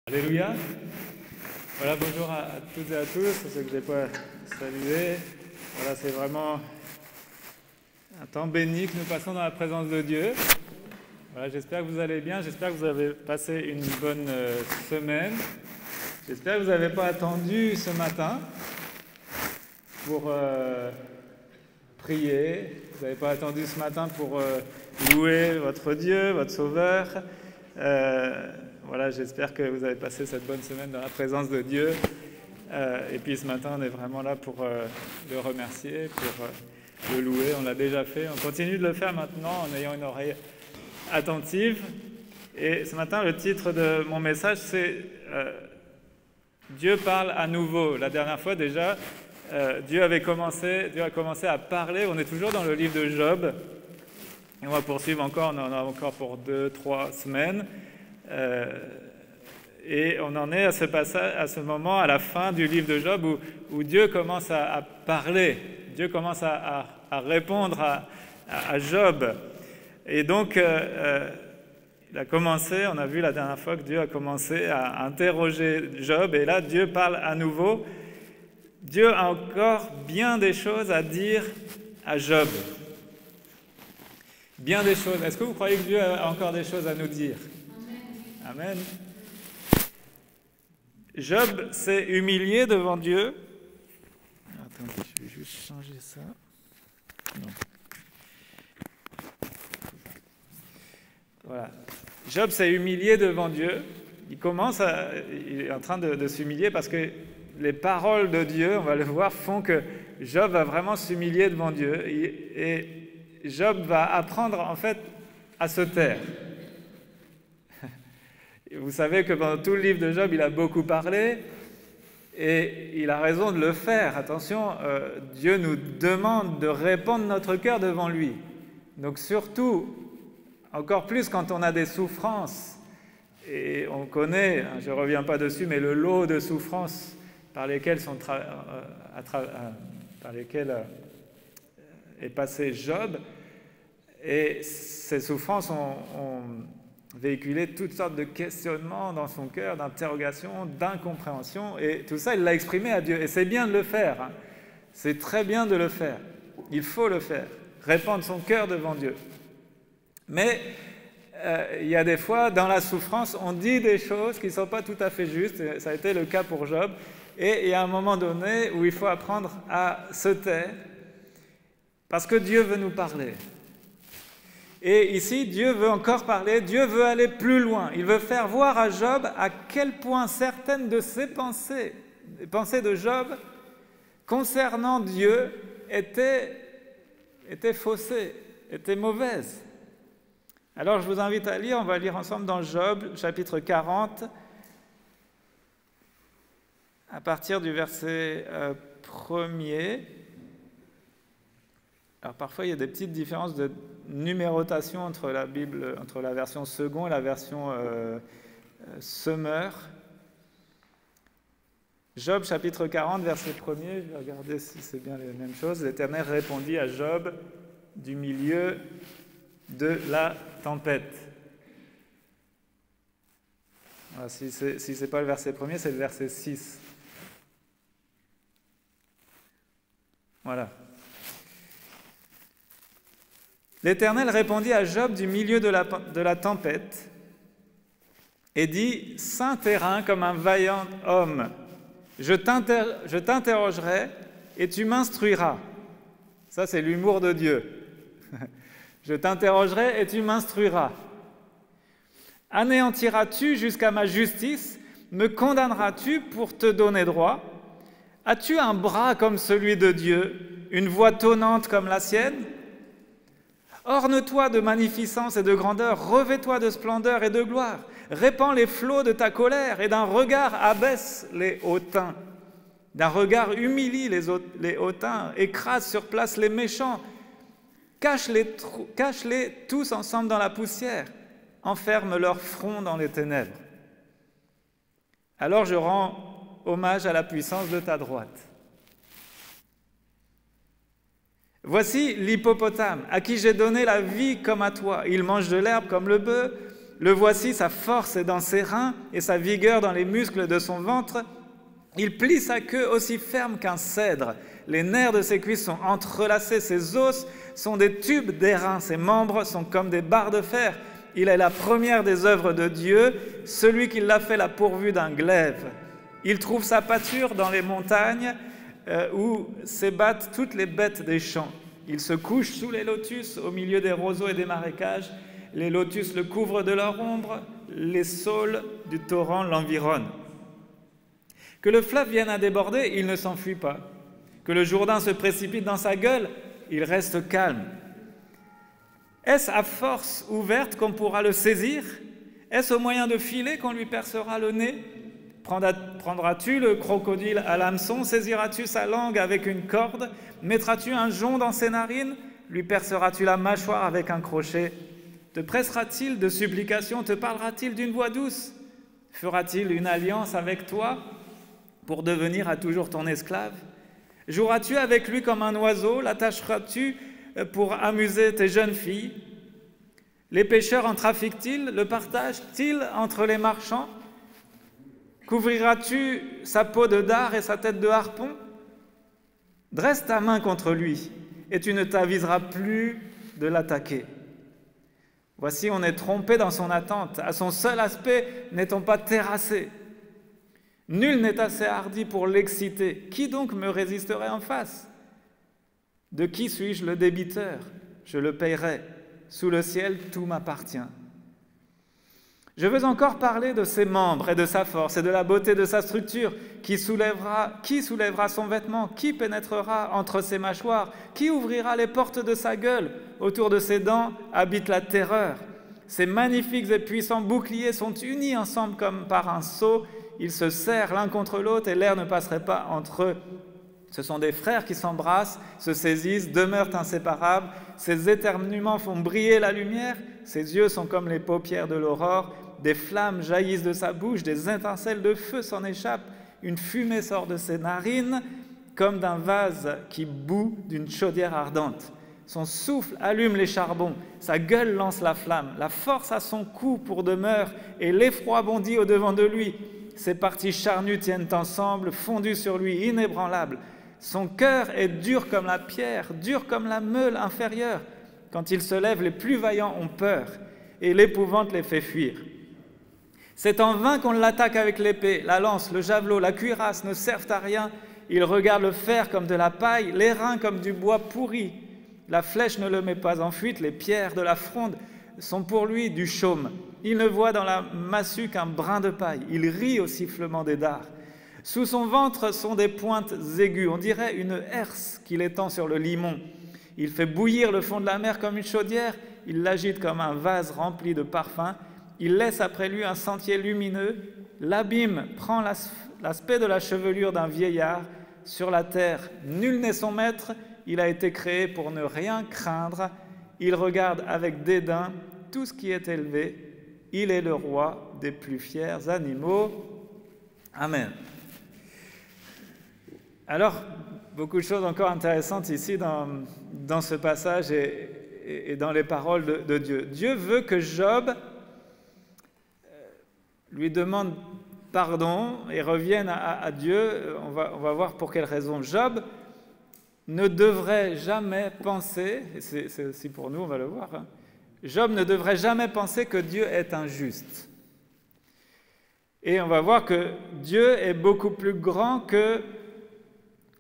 Alléluia. Voilà, bonjour à toutes et à tous, ceux que je n'ai pas salués. Voilà, c'est vraiment un temps béni que nous passons dans la présence de Dieu. Voilà, j'espère que vous allez bien, j'espère que vous avez passé une bonne semaine. J'espère que vous n'avez pas attendu ce matin pour prier. Vous n'avez pas attendu ce matin pour louer votre Dieu, votre Sauveur. Voilà, j'espère que vous avez passé cette bonne semaine dans la présence de Dieu. Et puis ce matin, on est vraiment là pour le remercier, pour le louer. On l'a déjà fait. On continue de le faire maintenant en ayant une oreille attentive. Et ce matin, le titre de mon message, c'est Dieu parle à nouveau. La dernière fois déjà, Dieu a commencé à parler. On est toujours dans le livre de Job. Et on va poursuivre encore, on en a encore pour 2-3 semaines. Et on en est à ce passage, à ce moment, à la fin du livre de Job, où Dieu commence à parler. Dieu commence à répondre à Job. Et donc, il a commencé, on a vu la dernière fois que Dieu a commencé à interroger Job. Et là, Dieu parle à nouveau. Dieu a encore bien des choses à dire à Job. Bien des choses. Est-ce que vous croyez que Dieu a encore des choses à nous dire ? Amen. Job s'est humilié devant Dieu. Attendez, je vais juste changer ça. Non. Voilà. Job s'est humilié devant Dieu. Il est en train de s'humilier parce que les paroles de Dieu, on va le voir, font que Job va vraiment s'humilier devant Dieu. Et Job va apprendre en fait à se taire. Vous savez que pendant tout le livre de Job, il a beaucoup parlé et il a raison de le faire. Attention, Dieu nous demande de répandre notre cœur devant lui. Donc surtout, encore plus quand on a des souffrances, et on connaît, je ne reviens pas dessus, mais le lot de souffrances par lesquelles, est passé Job, et ces souffrances ont véhiculé toutes sortes de questionnements dans son cœur, d'interrogations, d'incompréhension, et tout ça, il l'a exprimé à Dieu. Et c'est bien de le faire, hein. C'est très bien de le faire. Il faut le faire, répandre son cœur devant Dieu. Mais il y a des fois, dans la souffrance, on dit des choses qui ne sont pas tout à fait justes. Ça a été le cas pour Job. Et il y a un moment donné où il faut apprendre à se taire, parce que Dieu veut nous parler. Et ici, Dieu veut encore parler, Dieu veut aller plus loin. Il veut faire voir à Job à quel point certaines de ses pensées, les pensées de Job, concernant Dieu, étaient faussées, étaient mauvaises. Alors, je vous invite à lire, on va lire ensemble dans Job, chapitre 40, à partir du verset 1er. Alors parfois, il y a des petites différences de numérotation entre la Bible, entre la version second et la version Summer. Job, chapitre 40, verset 1er, je vais regarder si c'est bien les mêmes choses. L'Éternel répondit à Job du milieu de la tempête. Alors, si ce n'est pas le verset 1er, c'est le verset 6. Voilà. L'Éternel répondit à Job du milieu de la tempête et dit « Saint terrain comme un vaillant homme, je t'interrogerai et tu m'instruiras. » Ça, c'est l'humour de Dieu. « Je t'interrogerai et tu m'instruiras. Anéantiras-tu jusqu'à ma justice? Me condamneras-tu pour te donner droit? As-tu un bras comme celui de Dieu, une voix tonnante comme la sienne? Orne-toi de magnificence et de grandeur, revêt-toi de splendeur et de gloire, répands les flots de ta colère et d'un regard abaisse les hautains, d'un regard humilie les hautains, écrase sur place les méchants, cache-les tous ensemble dans la poussière, enferme leur front dans les ténèbres. Alors je rends hommage à la puissance de ta droite. Voici l'hippopotame, à qui j'ai donné la vie comme à toi. Il mange de l'herbe comme le bœuf, Le voici, sa force est dans ses reins et sa vigueur dans les muscles de son ventre. Il plie sa queue aussi ferme qu'un cèdre. Les nerfs de ses cuisses sont entrelacés, ses os sont des tubes d'airain, ses membres sont comme des barres de fer. Il est la première des œuvres de Dieu, celui qui l'a fait l'a pourvu d'un glaive. Il trouve sa pâture dans les montagnes où s'ébattent toutes les bêtes des champs. Il se couche sous les lotus, au milieu des roseaux et des marécages. Les lotus le couvrent de leur ombre, les saules du torrent l'environnent. Que le fleuve vienne à déborder, il ne s'enfuit pas. Que le Jourdain se précipite dans sa gueule, il reste calme. Est-ce à force ouverte qu'on pourra le saisir? Est-ce au moyen de filets qu'on lui percera le nez? Prendras-tu le crocodile à l'hameçon? Saisiras-tu sa langue avec une corde? Mettras-tu un jonc dans ses narines? Lui perceras-tu la mâchoire avec un crochet? Te pressera-t-il de supplications? Te parlera-t-il d'une voix douce? Fera-t-il une alliance avec toi pour devenir à toujours ton esclave? Joueras-tu avec lui comme un oiseau? L'attacheras-tu pour amuser tes jeunes filles? Les pêcheurs en trafiquent-ils? Le partagent-ils entre les marchands? Couvriras-tu sa peau de dard et sa tête de harpon? Dresse ta main contre lui, et tu ne t'aviseras plus de l'attaquer. Voici, on est trompé dans son attente. À son seul aspect, n'est-on pas terrassé? Nul n'est assez hardi pour l'exciter. Qui donc me résisterait en face? De qui suis-je le débiteur? Je le payerai. Sous le ciel, tout m'appartient. Je veux encore parler de ses membres et de sa force et de la beauté de sa structure. Qui soulèvera son vêtement? Qui pénétrera entre ses mâchoires? Qui ouvrira les portes de sa gueule? Autour de ses dents habite la terreur. Ces magnifiques et puissants boucliers sont unis ensemble comme par un sceau. Ils se serrent l'un contre l'autre et l'air ne passerait pas entre eux. Ce sont des frères qui s'embrassent, se saisissent, demeurent inséparables. Ses éternuements font briller la lumière. Ses yeux sont comme les paupières de l'aurore. Des flammes jaillissent de sa bouche, des étincelles de feu s'en échappent. Une fumée sort de ses narines comme d'un vase qui bout d'une chaudière ardente. Son souffle allume les charbons, sa gueule lance la flamme. La force a son cou pour demeure et l'effroi bondit au-devant de lui. Ses parties charnues tiennent ensemble, fondues sur lui, inébranlables. Son cœur est dur comme la pierre, dur comme la meule inférieure. Quand il se lève, les plus vaillants ont peur et l'épouvante les fait fuir. C'est en vain qu'on l'attaque avec l'épée, la lance, le javelot, la cuirasse ne servent à rien. Il regarde le fer comme de la paille, l'airain comme du bois pourri. La flèche ne le met pas en fuite, les pierres de la fronde sont pour lui du chaume. Il ne voit dans la massue qu'un brin de paille. Il rit au sifflement des dards. Sous son ventre sont des pointes aiguës, on dirait une herse qu'il étend sur le limon. Il fait bouillir le fond de la mer comme une chaudière, il l'agite comme un vase rempli de parfums. Il laisse après lui un sentier lumineux. L'abîme prend l'aspect de la chevelure d'un vieillard. Sur la terre, nul n'est son maître. Il a été créé pour ne rien craindre. Il regarde avec dédain tout ce qui est élevé. Il est le roi des plus fiers animaux. Amen. Alors, beaucoup de choses encore intéressantes ici dans ce passage et dans les paroles de Dieu. Dieu veut que Job lui demande pardon et revienne à Dieu. On va voir pour quelle raison. Job ne devrait jamais penser, et c'est aussi pour nous, on va le voir, Job ne devrait jamais penser que Dieu est injuste. Et on va voir que Dieu est beaucoup plus grand que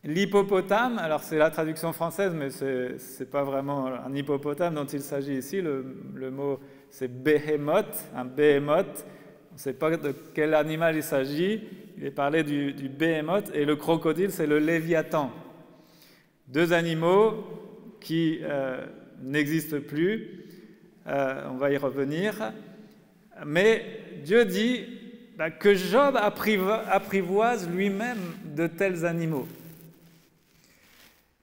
l'hippopotame. Alors c'est la traduction française, mais c'est pas vraiment un hippopotame dont il s'agit ici. Le mot c'est behemoth, un behemoth. On ne sait pas de quel animal il s'agit. Il est parlé du behemoth et le crocodile, c'est le léviathan. Deux animaux qui n'existent plus. On va y revenir. Mais Dieu dit que Job apprivoise lui-même de tels animaux.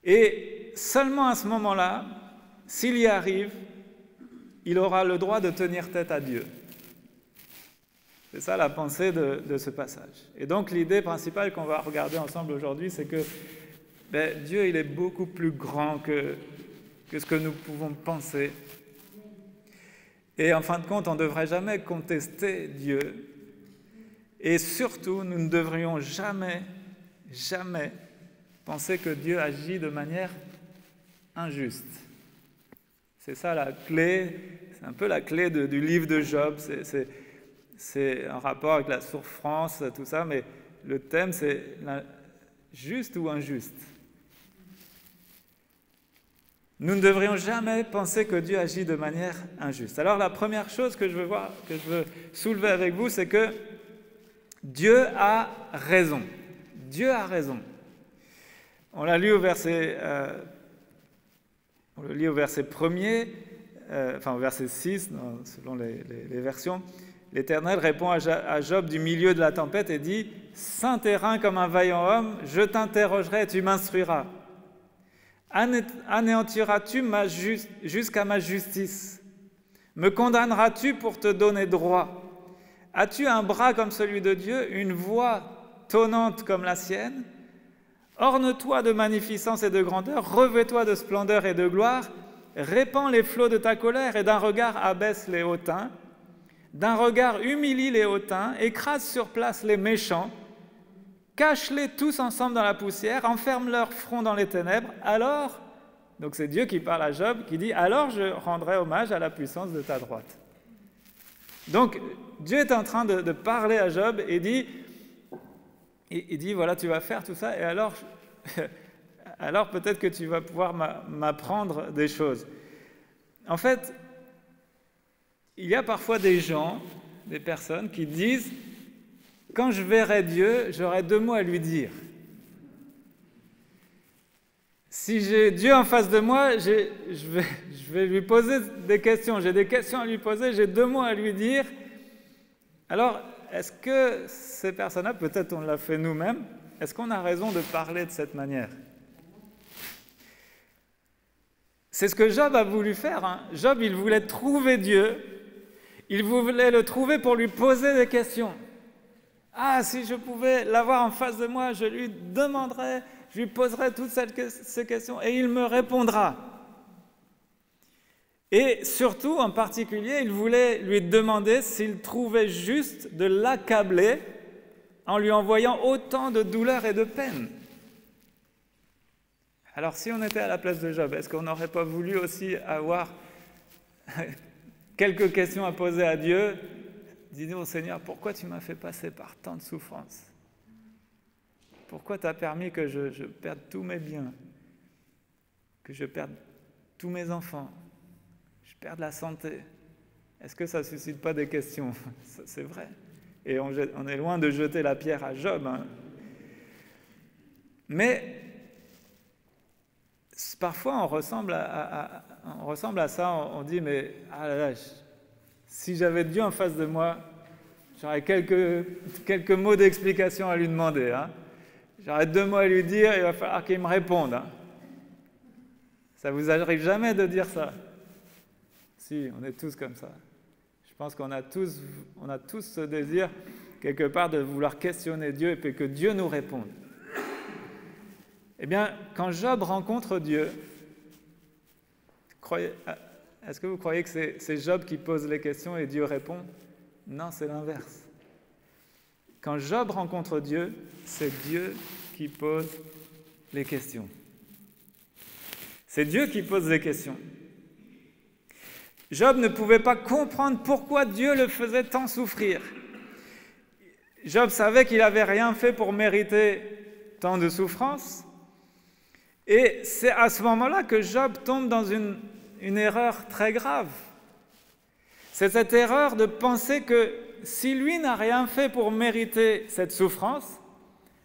Et seulement à ce moment-là, s'il y arrive, il aura le droit de tenir tête à Dieu. C'est ça la pensée de ce passage. Et donc l'idée principale qu'on va regarder ensemble aujourd'hui, c'est que Dieu il est beaucoup plus grand que ce que nous pouvons penser. Et en fin de compte, on ne devrait jamais contester Dieu. Et surtout, nous ne devrions jamais penser que Dieu agit de manière injuste. C'est ça la clé, c'est un peu la clé du livre de Job. C'est un rapport avec la souffrance, tout ça, mais le thème, c'est juste ou injuste. Nous ne devrions jamais penser que Dieu agit de manière injuste. Alors la première chose que je veux soulever avec vous, c'est que Dieu a raison. Dieu a raison. On l'a lu au verset 1er, au verset 6, selon les versions. L'Éternel répond à Job du milieu de la tempête et dit « Saint terrain comme un vaillant homme, je t'interrogerai et tu m'instruiras. Anéantiras-tu jusqu'à ma justice? Me condamneras-tu pour te donner droit? As-tu un bras comme celui de Dieu, une voix tonnante comme la sienne? Orne-toi de magnificence et de grandeur, revêt-toi de splendeur et de gloire, répands les flots de ta colère et d'un regard abaisse les hautains, d'un regard humilie les hautains, écrase sur place les méchants, cache-les tous ensemble dans la poussière, enferme leur front dans les ténèbres, alors, donc c'est Dieu qui parle à Job, qui dit « Alors je rendrai hommage à la puissance de ta droite ». Donc Dieu est en train de parler à Job et dit « Voilà, tu vas faire tout ça, et alors peut-être que tu vas pouvoir m'apprendre des choses. » En fait, il y a parfois des gens, des personnes qui disent « Quand je verrai Dieu, j'aurai 2 mots à lui dire. Si j'ai Dieu en face de moi, je vais lui poser des questions. J'ai des questions à lui poser, j'ai 2 mots à lui dire. » Alors, est-ce que ces personnes-là, peut-être on l'a fait nous-mêmes, est-ce qu'on a raison de parler de cette manière? C'est ce que Job a voulu faire. Hein. Job, il voulait trouver Dieu. Il voulait le trouver pour lui poser des questions. Ah, si je pouvais l'avoir en face de moi, je lui demanderais, je lui poserais toutes ces questions et il me répondra. Et surtout, en particulier, il voulait lui demander s'il trouvait juste de l'accabler en lui envoyant autant de douleur et de peine. Alors, si on était à la place de Job, est-ce qu'on n'aurait pas voulu aussi avoir quelques questions à poser à Dieu? Dis-nous, Seigneur, pourquoi tu m'as fait passer par tant de souffrances? Pourquoi tu as permis que je perde tous mes biens, que je perde tous mes enfants, que je perde la santé? Est-ce que ça ne suscite pas des questions? C'est vrai. Et on est loin de jeter la pierre à Job. Hein. Mais parfois, on ressemble à ça. On dit, mais ah là là, si j'avais Dieu en face de moi, j'aurais quelques mots d'explication à lui demander. Hein. J'aurais 2 mots à lui dire, il va falloir qu'il me réponde. Hein. Ça vous arrive jamais de dire ça? Si, on est tous comme ça. Je pense qu'on a tous ce désir, quelque part, de vouloir questionner Dieu et puis que Dieu nous réponde. Eh bien, quand Job rencontre Dieu, est-ce que vous croyez que c'est Job qui pose les questions et Dieu répond? Non, c'est l'inverse. Quand Job rencontre Dieu, c'est Dieu qui pose les questions. C'est Dieu qui pose les questions. Job ne pouvait pas comprendre pourquoi Dieu le faisait tant souffrir. Job savait qu'il n'avait rien fait pour mériter tant de souffrances. Et c'est à ce moment-là que Job tombe dans une erreur très grave. C'est cette erreur de penser que si lui n'a rien fait pour mériter cette souffrance,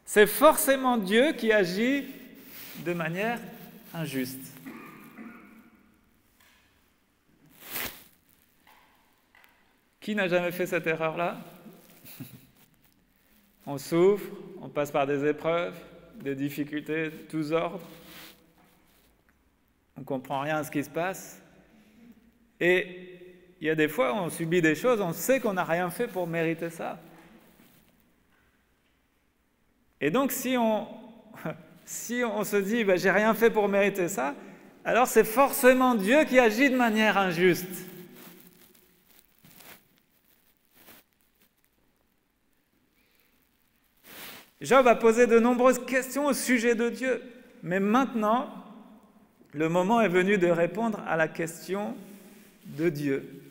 c'est forcément Dieu qui agit de manière injuste. Qui n'a jamais fait cette erreur-là? On souffre, on passe par des épreuves, des difficultés de tous ordres. On ne comprend rien à ce qui se passe. Et il y a des fois où on subit des choses, on sait qu'on n'a rien fait pour mériter ça. Et donc, si on se dit « j'ai rien fait pour mériter ça », alors c'est forcément Dieu qui agit de manière injuste. Job a posé de nombreuses questions au sujet de Dieu, mais maintenant, le moment est venu de répondre à la question de Dieu.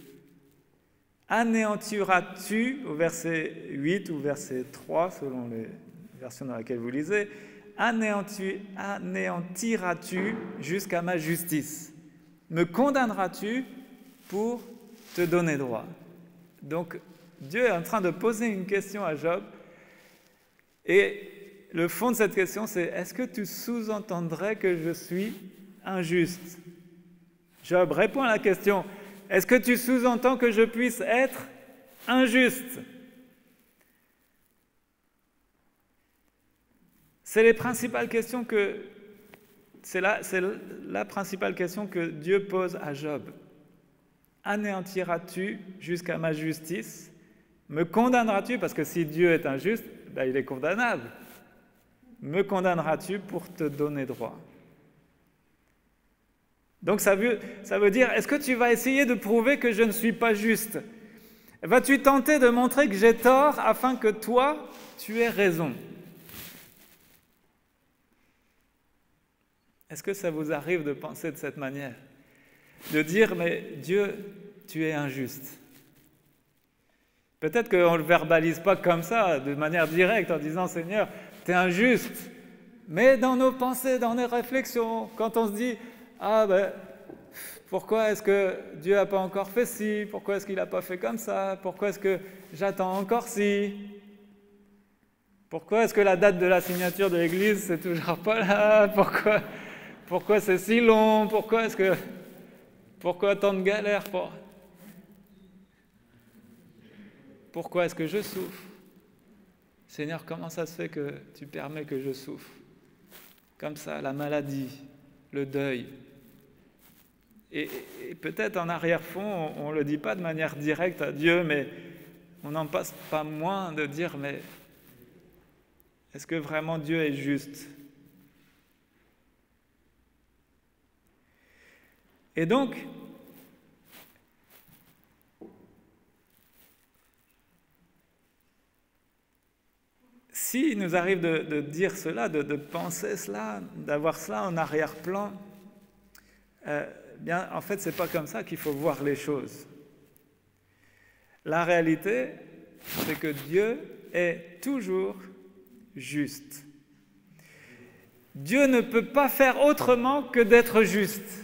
Anéantiras-tu, au verset 8 ou verset 3, selon les versions dans lesquelles vous lisez, anéantiras-tu jusqu'à ma justice? Me condamneras-tu pour te donner droit? Donc, Dieu est en train de poser une question à Job, et le fond de cette question, c'est: est-ce que tu sous-entendrais que je suis injuste? Job répond à la question: est-ce que tu sous-entends que je puisse être injuste? C'est la principale question que Dieu pose à Job. Anéantiras-tu jusqu'à ma justice? Me condamneras-tu? Parce que si Dieu est injuste, il est condamnable. Me condamneras-tu pour te donner droit? Donc ça veut dire, est-ce que tu vas essayer de prouver que je ne suis pas juste? Vas-tu tenter de montrer que j'ai tort afin que toi, tu aies raison? Est-ce que ça vous arrive de penser de cette manière? De dire, mais Dieu, tu es injuste. Peut-être qu'on ne le verbalise pas comme ça, de manière directe, en disant, Seigneur, tu es injuste. Mais dans nos pensées, dans nos réflexions, quand on se dit, pourquoi est-ce que Dieu n'a pas encore fait ci? Pourquoi est-ce qu'il n'a pas fait comme ça? Pourquoi est-ce que j'attends encore ci? Pourquoi est-ce que la date de la signature de l'église, c'est toujours pas là? Pourquoi c'est si long? Pourquoi tant de galères? Pourquoi est-ce que je souffre? Seigneur, comment ça se fait que tu permets que je souffre? Comme ça, la maladie, le deuil. Et peut-être en arrière-fond, on ne le dit pas de manière directe à Dieu, mais on n'en passe pas moins de dire, mais est-ce que vraiment Dieu est juste? Et donc, s'il nous arrive de dire cela, de penser cela, d'avoir cela en arrière-plan, en fait, ce n'est pas comme ça qu'il faut voir les choses. La réalité, c'est que Dieu est toujours juste. Dieu ne peut pas faire autrement que d'être juste.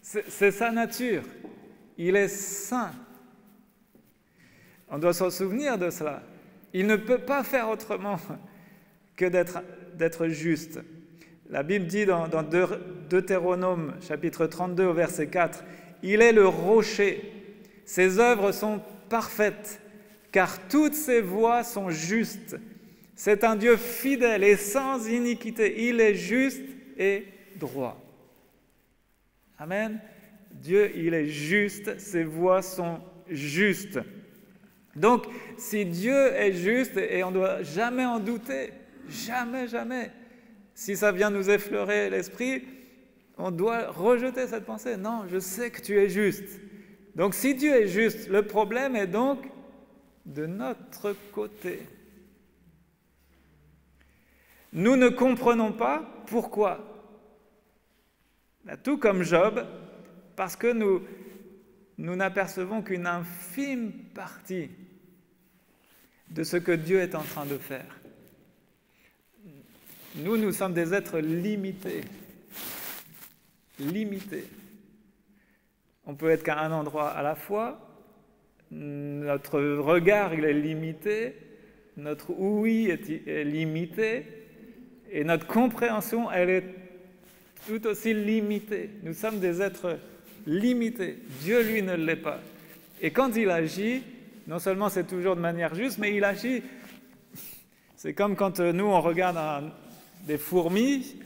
C'est sa nature. Il est saint. On doit s'en souvenir de cela. Il ne peut pas faire autrement que d'être juste. La Bible dit dans Deutéronome, chapitre 32, au verset 4, « Il est le rocher, ses œuvres sont parfaites, car toutes ses voies sont justes. C'est un Dieu fidèle et sans iniquité, il est juste et droit. » Amen. Dieu, il est juste, ses voies sont justes. Donc, si Dieu est juste, et on ne doit jamais en douter, jamais, jamais, si ça vient nous effleurer l'esprit, on doit rejeter cette pensée. Non, je sais que tu es juste. Donc, si Dieu est juste, le problème est donc de notre côté. Nous ne comprenons pas pourquoi. Tout comme Job, parce que nous n'apercevons qu'une infime partie de ce que Dieu est en train de faire. Nous sommes des êtres limités. Limités. On peut être qu'à un endroit à la fois. Notre regard, il est limité. Notre ouïe est limité. Et notre compréhension, elle est tout aussi limitée. Nous sommes des êtres limités. Dieu, lui, ne l'est pas. Et quand il agit, non seulement c'est toujours de manière juste, mais il agit... C'est comme quand nous, on regarde des fourmis.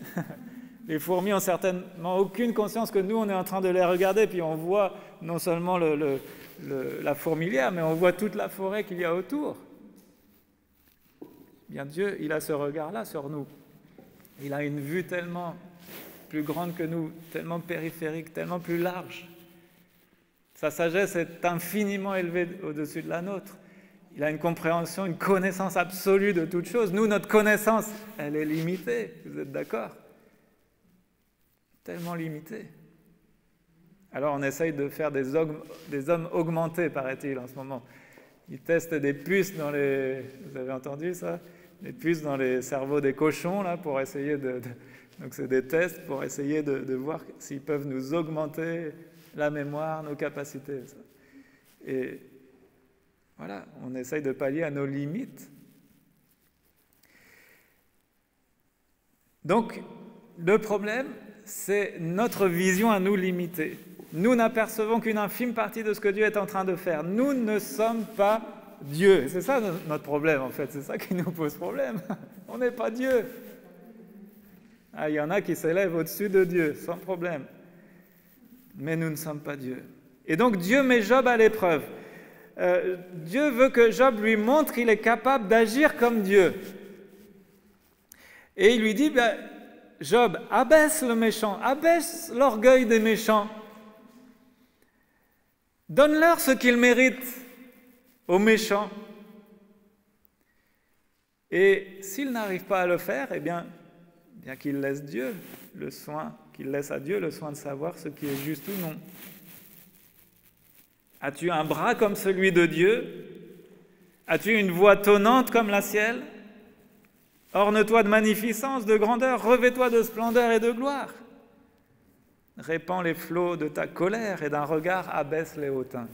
Les fourmis ont certainement aucune conscience que nous, on est en train de les regarder, puis on voit non seulement la fourmilière, mais on voit toute la forêt qu'il y a autour. Bien, Dieu, il a ce regard-là sur nous. Il a une vue tellement plus grande que nous, tellement périphérique, tellement plus large. Sa sagesse est infiniment élevée au-dessus de la nôtre. Il a une compréhension, une connaissance absolue de toute chose. Nous, notre connaissance, elle est limitée. Vous êtes d'accord? Tellement limitée. Alors on essaye de faire des hommes augmentés, paraît-il, en ce moment. Ils testent des puces dans les... Vous avez entendu ça? Des puces dans les cerveaux des cochons, là, pour essayer Donc c'est des tests pour essayer de voir s'ils peuvent nous augmenter la mémoire, nos capacités. Ça. Et voilà, on essaye de pallier à nos limites. Donc, le problème, c'est notre vision à nous limitée. Nous n'apercevons qu'une infime partie de ce que Dieu est en train de faire. Nous ne sommes pas Dieu. C'est ça notre problème, en fait. C'est ça qui nous pose problème. On n'est pas Dieu. Ah, il y en a qui s'élèvent au-dessus de Dieu, sans problème. Mais nous ne sommes pas Dieu. Et donc, Dieu met Job à l'épreuve. Dieu veut que Job lui montre qu'il est capable d'agir comme Dieu. Et il lui dit, Job, abaisse le méchant, abaisse l'orgueil des méchants. Donne-leur ce qu'ils méritent aux méchants. Et s'ils n'arrivent pas à le faire, eh bien qu'il laisse Dieu le soin, qu'il laisse à Dieu le soin de savoir ce qui est juste ou non. As-tu un bras comme celui de Dieu? As-tu une voix tonnante comme la sienne? Orne-toi de magnificence, de grandeur, revêt-toi de splendeur et de gloire. Répands les flots de ta colère et d'un regard abaisse les hautains.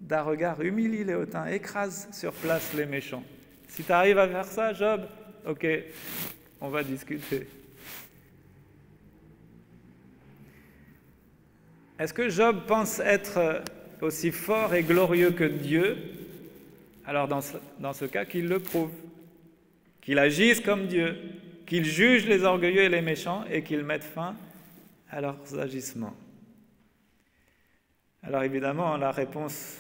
D'un regard humilie les hautains, écrase sur place les méchants. Si tu arrives à faire ça, Job, ok, on va discuter. Est-ce que Job pense être aussi fort et glorieux que Dieu? Alors dans ce cas, qu'il le prouve, qu'il agisse comme Dieu, qu'il juge les orgueilleux et les méchants et qu'il mette fin à leurs agissements. Alors évidemment, la réponse,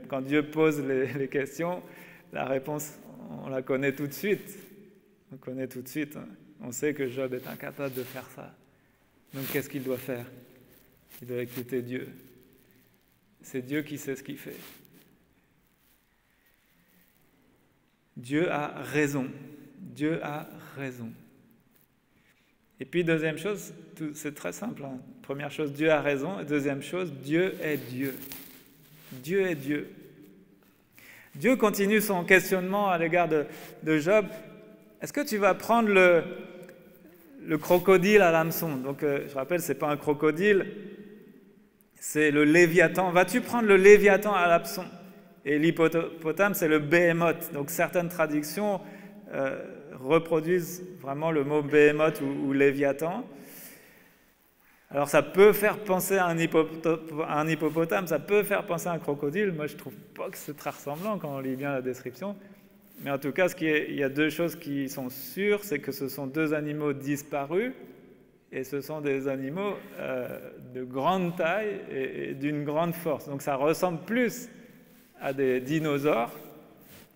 quand Dieu pose les questions, la réponse, on la connaît tout de suite. On connaît tout de suite. On sait que Job est incapable de faire ça. Donc qu'est-ce qu'il doit faire? Il doit écouter Dieu. C'est Dieu qui sait ce qu'il fait. Dieu a raison. Dieu a raison. Et puis deuxième chose, c'est très simple. Hein. Première chose, Dieu a raison. Et deuxième chose, Dieu est Dieu. Dieu est Dieu. Dieu continue son questionnement à l'égard de Job. Est-ce que tu vas prendre le crocodile à l'hameçon? Donc je rappelle, ce n'est pas un crocodile, c'est le Léviathan. Vas-tu prendre le Léviathan à l'hameçon? Et l'hippopotame, c'est le Béhémoth. Donc certaines traductions reproduisent vraiment le mot Béhémoth ou Léviathan. Alors ça peut faire penser à un hippopotame, ça peut faire penser à un crocodile. Moi, je ne trouve pas que c'est très ressemblant quand on lit bien la description. Mais en tout cas, il y a deux choses qui sont sûres, c'est que ce sont deux animaux disparus et ce sont des animaux de grande taille et d'une grande force. Donc ça ressemble plus à des dinosaures,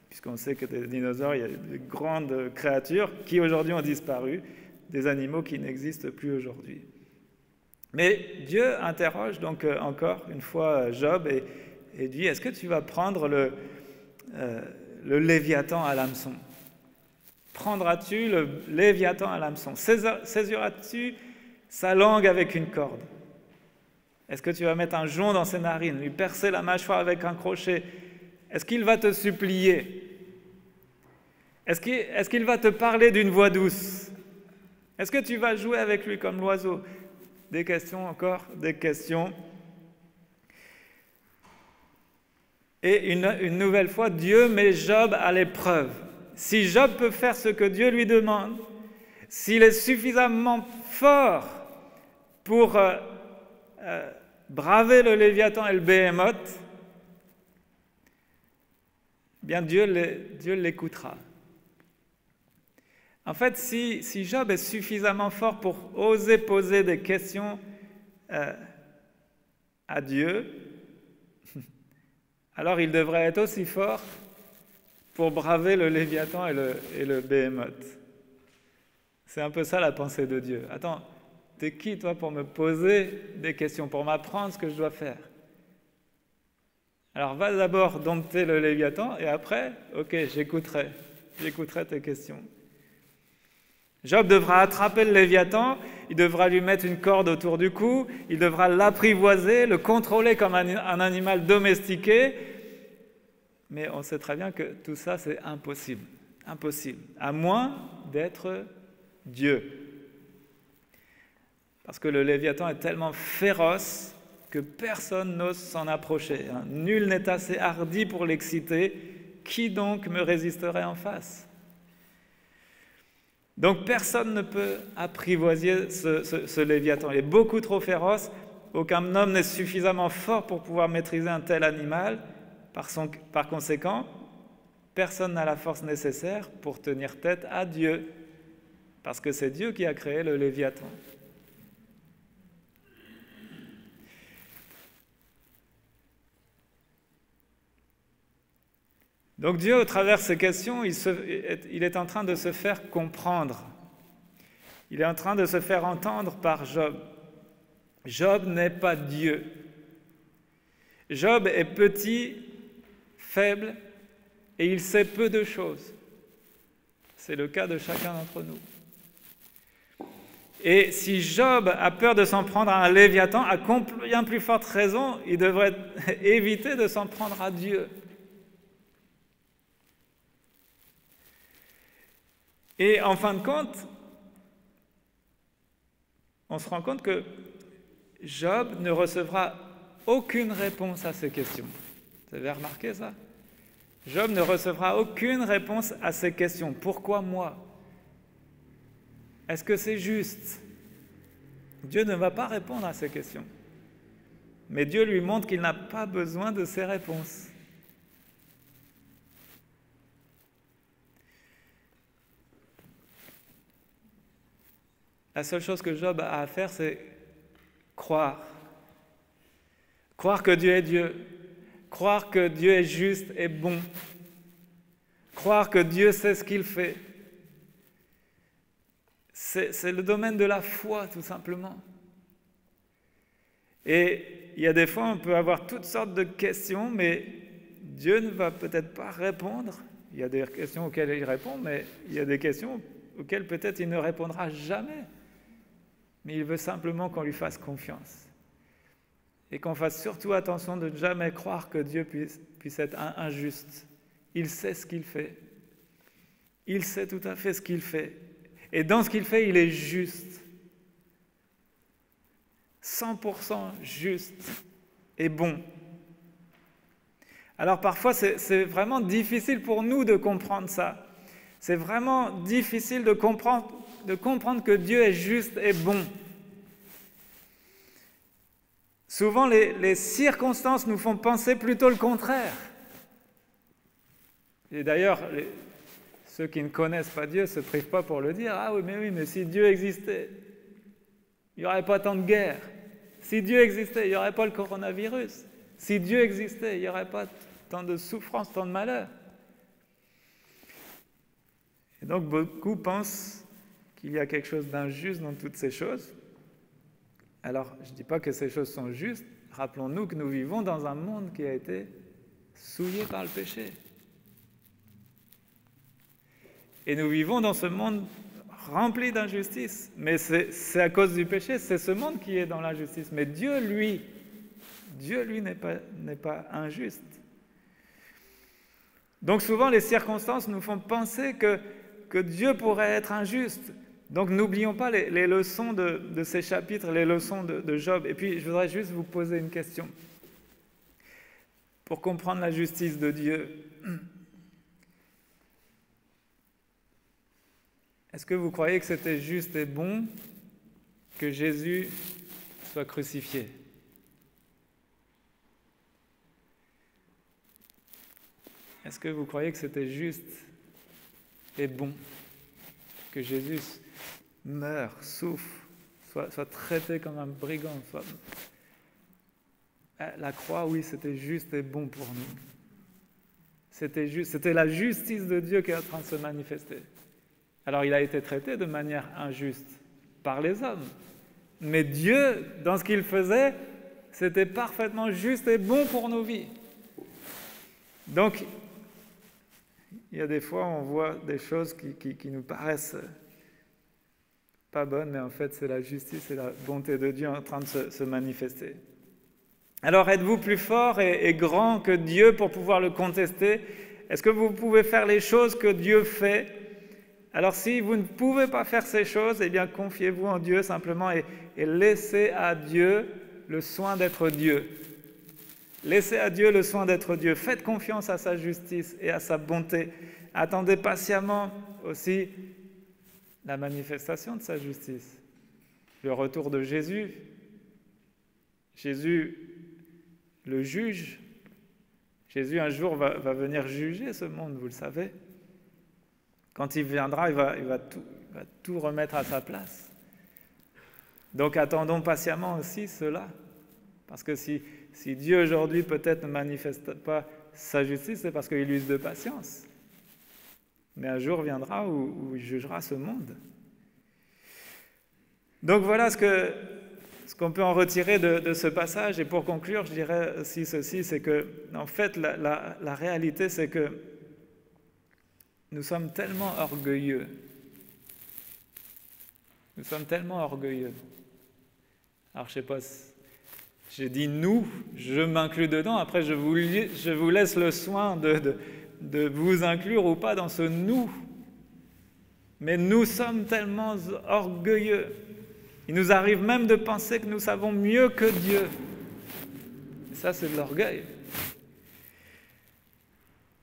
puisqu'on sait que des dinosaures, il y a de grandes créatures qui aujourd'hui ont disparu, des animaux qui n'existent plus aujourd'hui. Mais Dieu interroge donc encore une fois Job et dit, est-ce que tu vas prendre le Léviathan à l'hameçon? Prendras-tu le Léviathan à l'hameçon? Saisiras-tu sa langue avec une corde? Est-ce que tu vas mettre un jonc dans ses narines, lui percer la mâchoire avec un crochet? Est-ce qu'il va te supplier? Est-ce qu'il va te parler d'une voix douce? Est-ce que tu vas jouer avec lui comme l'oiseau? Des questions encore, des questions. Et une nouvelle fois, Dieu met Job à l'épreuve. Si Job peut faire ce que Dieu lui demande, s'il est suffisamment fort pour braver le Léviathan et le Béhémoth, bien Dieu l'écoutera. En fait, si Job est suffisamment fort pour oser poser des questions à Dieu, alors il devrait être aussi fort pour braver le Léviathan et le Béhémoth. C'est un peu ça la pensée de Dieu. Attends, t'es qui toi pour me poser des questions, pour m'apprendre ce que je dois faire? Alors va d'abord dompter le Léviathan et après, ok, j'écouterai tes questions. Job devra attraper le Léviathan, il devra lui mettre une corde autour du cou, il devra l'apprivoiser, le contrôler comme un animal domestiqué. Mais on sait très bien que tout ça, c'est impossible. Impossible. À moins d'être Dieu. Parce que le Léviathan est tellement féroce que personne n'ose s'en approcher. Nul n'est assez hardi pour l'exciter. Qui donc me résisterait en face ? Donc personne ne peut apprivoiser ce Léviathan. Il est beaucoup trop féroce. Aucun homme n'est suffisamment fort pour pouvoir maîtriser un tel animal. Par conséquent, personne n'a la force nécessaire pour tenir tête à Dieu. Parce que c'est Dieu qui a créé le Léviathan. Donc Dieu, au travers de ces questions, il est en train de se faire comprendre. Il est en train de se faire entendre par Job. Job n'est pas Dieu. Job est petit, faible, et il sait peu de choses. C'est le cas de chacun d'entre nous. Et si Job a peur de s'en prendre à un Léviathan, à bien plus forte raison, il devrait éviter de s'en prendre à Dieu. Et en fin de compte, on se rend compte que Job ne recevra aucune réponse à ces questions. Vous avez remarqué ça ? Job ne recevra aucune réponse à ces questions. Pourquoi moi ? Est-ce que c'est juste ? Dieu ne va pas répondre à ces questions. Mais Dieu lui montre qu'il n'a pas besoin de ces réponses. La seule chose que Job a à faire, c'est croire. Croire que Dieu est Dieu. Croire que Dieu est juste et bon. Croire que Dieu sait ce qu'il fait. C'est le domaine de la foi, tout simplement. Et il y a des fois, on peut avoir toutes sortes de questions, mais Dieu ne va peut-être pas répondre. Il y a des questions auxquelles il répond, mais il y a des questions auxquelles peut-être il ne répondra jamais. Mais il veut simplement qu'on lui fasse confiance. Et qu'on fasse surtout attention de ne jamais croire que Dieu puisse être injuste. Il sait ce qu'il fait. Il sait tout à fait ce qu'il fait. Et dans ce qu'il fait, il est juste. 100% juste et bon. Alors parfois, c'est vraiment difficile pour nous de comprendre ça. C'est vraiment difficile de comprendre que Dieu est juste et bon. Souvent, les circonstances nous font penser plutôt le contraire. Et d'ailleurs, ceux qui ne connaissent pas Dieu ne se privent pas pour le dire. Ah oui, mais si Dieu existait, il n'y aurait pas tant de guerres. Si Dieu existait, il n'y aurait pas le coronavirus. Si Dieu existait, il n'y aurait pas tant de souffrances, tant de malheurs. Et donc, beaucoup pensent qu'il y a quelque chose d'injuste dans toutes ces choses. Alors, je ne dis pas que ces choses sont justes. Rappelons-nous que nous vivons dans un monde qui a été souillé par le péché. Et nous vivons dans ce monde rempli d'injustice. Mais c'est à cause du péché, c'est ce monde qui est dans l'injustice. Mais Dieu, lui, n'est pas injuste. Donc souvent, les circonstances nous font penser que Dieu pourrait être injuste. Donc n'oublions pas les leçons de ces chapitres, les leçons de Job. Et puis, je voudrais juste vous poser une question. Pour comprendre la justice de Dieu, est-ce que vous croyez que c'était juste et bon que Jésus soit crucifié ? Est-ce que vous croyez que c'était juste et bon que Jésus meure, souffre, soit traité comme un brigand, La croix, oui, c'était juste et bon pour nous. C'était juste, c'était la justice de Dieu qui est en train de se manifester. Alors, il a été traité de manière injuste par les hommes. Mais Dieu, dans ce qu'il faisait, c'était parfaitement juste et bon pour nos vies. Donc, il y a des fois, on voit des choses qui nous paraissent pas bonnes, mais en fait, c'est la justice et la bonté de Dieu en train de se manifester. Alors, êtes-vous plus fort et grand que Dieu pour pouvoir le contester? Est-ce que vous pouvez faire les choses que Dieu fait? Alors, si vous ne pouvez pas faire ces choses, eh bien, confiez-vous en Dieu simplement et laissez à Dieu le soin d'être Dieu. Laissez à Dieu le soin d'être Dieu. Faites confiance à sa justice et à sa bonté. Attendez patiemment aussi la manifestation de sa justice, le retour de Jésus. Jésus, le juge. Jésus, un jour, va venir juger ce monde, vous le savez. Quand il viendra, il va tout remettre à sa place. Donc, attendons patiemment aussi cela. Parce que si Dieu, aujourd'hui, peut-être ne manifeste pas sa justice, c'est parce qu'il use de patience. Mais un jour viendra où il jugera ce monde. Donc, voilà ce qu'on peut en retirer de ce passage. Et pour conclure, je dirais aussi ceci, c'est que, en fait, la réalité, c'est que nous sommes tellement orgueilleux. Nous sommes tellement orgueilleux. Alors, je ne sais pas, j'ai dit nous, je m'inclus dedans. Après, je vous laisse le soin de vous inclure ou pas dans ce nous. Mais nous sommes tellement orgueilleux. Il nous arrive même de penser que nous savons mieux que Dieu. Et ça, c'est de l'orgueil.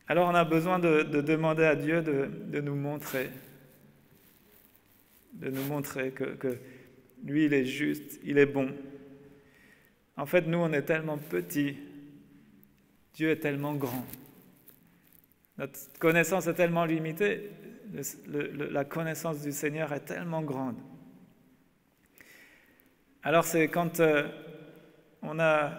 Alors, on a besoin de demander à Dieu de nous montrer. De nous montrer que lui, il est juste, il est bon. En fait, nous, on est tellement petits. Dieu est tellement grand. Notre connaissance est tellement limitée. La connaissance du Seigneur est tellement grande. Alors, c'est quand on a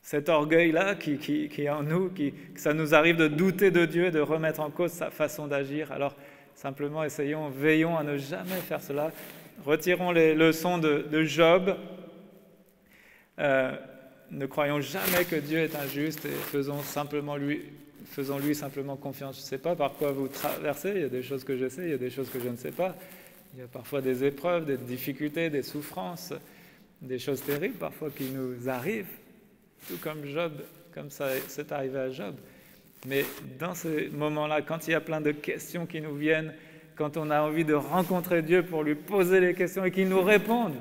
cet orgueil-là qui est en nous, que ça nous arrive de douter de Dieu, de remettre en cause sa façon d'agir. Alors, simplement, veillons à ne jamais faire cela. Retirons les leçons de Job. Ne croyons jamais que Dieu est injuste et faisons lui simplement confiance. Je ne sais pas par quoi vous traversez, il y a des choses que je sais, il y a des choses que je ne sais pas. Il y a parfois des épreuves, des difficultés, des souffrances, des choses terribles parfois qui nous arrivent, tout comme Job, comme ça c'est arrivé à Job. Mais dans ces moments-là, quand il y a plein de questions qui nous viennent, quand on a envie de rencontrer Dieu pour lui poser les questions et qu'il nous réponde,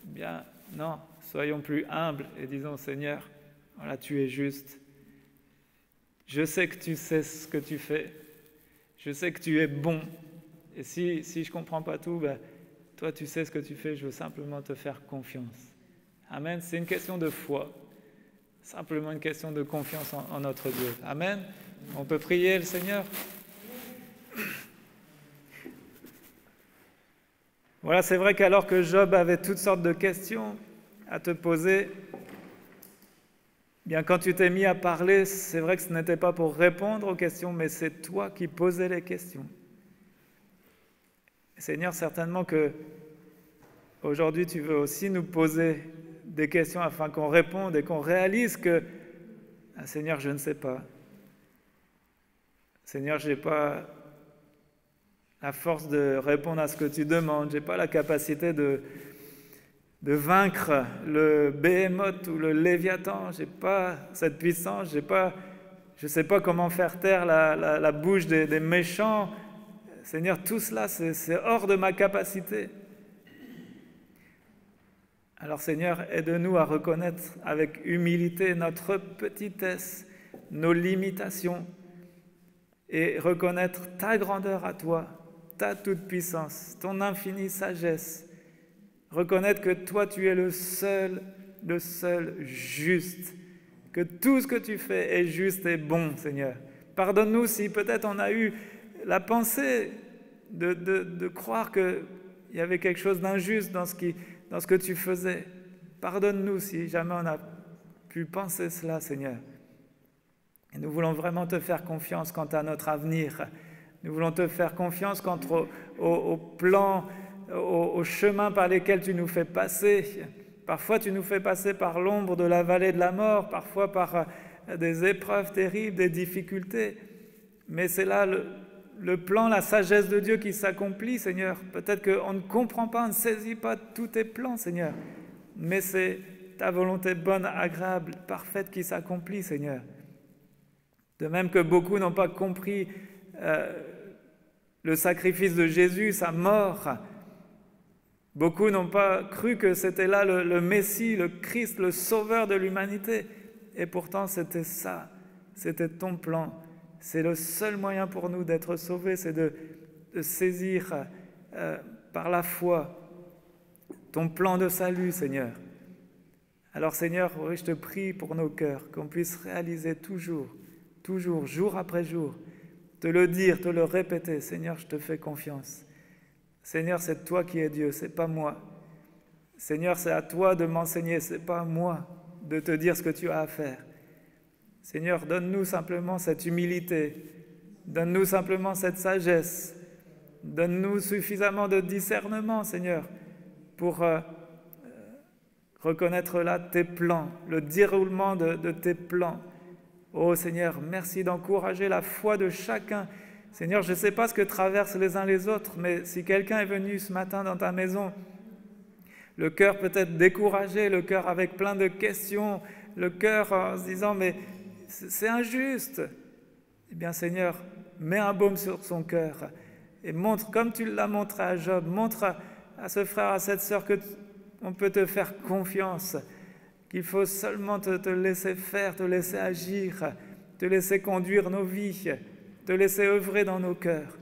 eh bien non, soyons plus humbles et disons, Seigneur, voilà, tu es juste. Je sais que tu sais ce que tu fais. Je sais que tu es bon. Et si je ne comprends pas tout, ben, toi, tu sais ce que tu fais. Je veux simplement te faire confiance. Amen. C'est une question de foi. Simplement une question de confiance en notre Dieu. Amen. On peut prier le Seigneur. Voilà, c'est vrai qu'alors que Job avait toutes sortes de questions à te poser, bien quand tu t'es mis à parler, c'est vrai que ce n'était pas pour répondre aux questions, mais c'est toi qui posais les questions. Seigneur, certainement que aujourd'hui tu veux aussi nous poser des questions afin qu'on réponde et qu'on réalise que, Seigneur, je ne sais pas. Seigneur, je n'ai pas la force de répondre à ce que tu demandes, je n'ai pas la capacité de vaincre le Béhémoth ou le Léviathan, je n'ai pas cette puissance, je ne sais pas comment faire taire la bouche des méchants. Seigneur, tout cela, c'est hors de ma capacité. Alors Seigneur, aide-nous à reconnaître avec humilité notre petitesse, nos limitations, et reconnaître ta grandeur à toi, ta toute-puissance, ton infinie sagesse. Reconnaître que toi, tu es le seul juste, que tout ce que tu fais est juste et bon, Seigneur. Pardonne-nous si peut-être on a eu la pensée de croire qu'il y avait quelque chose d'injuste dans ce que tu faisais. Pardonne-nous si jamais on a pu penser cela, Seigneur. Et nous voulons vraiment te faire confiance quant à notre avenir. Nous voulons te faire confiance quant au plan, au chemin par lesquels tu nous fais passer. Parfois, tu nous fais passer par l'ombre de la vallée de la mort, parfois par des épreuves terribles, des difficultés. Mais c'est là le plan, la sagesse de Dieu qui s'accomplit, Seigneur. Peut-être qu'on ne comprend pas, on ne saisit pas tous tes plans, Seigneur. Mais c'est ta volonté bonne, agréable, parfaite qui s'accomplit, Seigneur. De même que beaucoup n'ont pas compris le sacrifice de Jésus, sa mort. Beaucoup n'ont pas cru que c'était là le Messie, le Christ, le Sauveur de l'humanité. Et pourtant, c'était ça, c'était ton plan. C'est le seul moyen pour nous d'être sauvés, c'est de saisir par la foi ton plan de salut, Seigneur. Alors, Seigneur, oui, je te prie pour nos cœurs, qu'on puisse réaliser toujours, jour après jour, te le dire, te le répéter. Seigneur, je te fais confiance. Seigneur, c'est toi qui es Dieu, c'est pas moi. Seigneur, c'est à toi de m'enseigner, c'est pas à moi de te dire ce que tu as à faire. Seigneur, donne-nous simplement cette humilité, donne-nous simplement cette sagesse, donne-nous suffisamment de discernement, Seigneur, pour reconnaître là tes plans, le déroulement de tes plans. Oh Seigneur, merci d'encourager la foi de chacun. Seigneur, je ne sais pas ce que traversent les uns les autres, mais si quelqu'un est venu ce matin dans ta maison, le cœur peut-être découragé, le cœur avec plein de questions, le cœur en se disant « mais c'est injuste », eh bien Seigneur, mets un baume sur son cœur et montre, comme tu l'as montré à Job, montre à ce frère, à cette sœur qu'on peut te faire confiance, qu'il faut seulement te laisser faire, te laisser agir, te laisser conduire nos vies, te laisser œuvrer dans nos cœurs.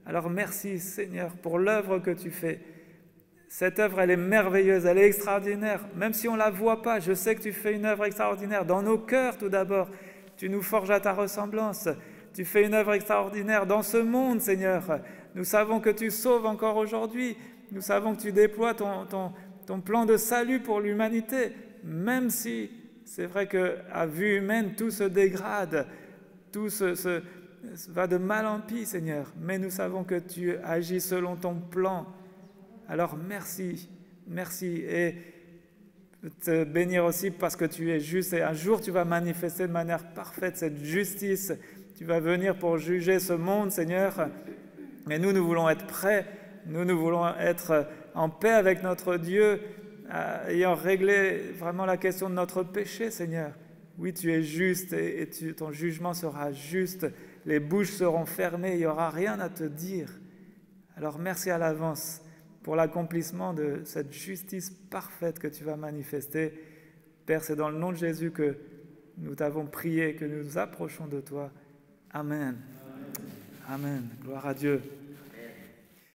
Alors merci Seigneur pour l'œuvre que tu fais. Cette œuvre, elle est merveilleuse, elle est extraordinaire. Même si on ne la voit pas, je sais que tu fais une œuvre extraordinaire. Dans nos cœurs tout d'abord, tu nous forges à ta ressemblance. Tu fais une œuvre extraordinaire dans ce monde, Seigneur. Nous savons que tu sauves encore aujourd'hui. Nous savons que tu déploies ton plan de salut pour l'humanité. Même si c'est vrai qu'à vue humaine, tout se dégrade, tout va de mal en pis, Seigneur. Mais nous savons que tu agis selon ton plan. Alors merci, et te bénir aussi parce que tu es juste et un jour tu vas manifester de manière parfaite cette justice. Tu vas venir pour juger ce monde, Seigneur. Mais nous voulons être prêts, nous voulons être en paix avec notre Dieu, ayant réglé vraiment la question de notre péché, Seigneur. Oui, tu es juste et ton jugement sera juste. Les bouches seront fermées, il n'y aura rien à te dire. Alors merci à l'avance pour l'accomplissement de cette justice parfaite que tu vas manifester. Père, c'est dans le nom de Jésus que nous t'avons prié, que nous nous approchons de toi. Amen. Amen. Gloire à Dieu.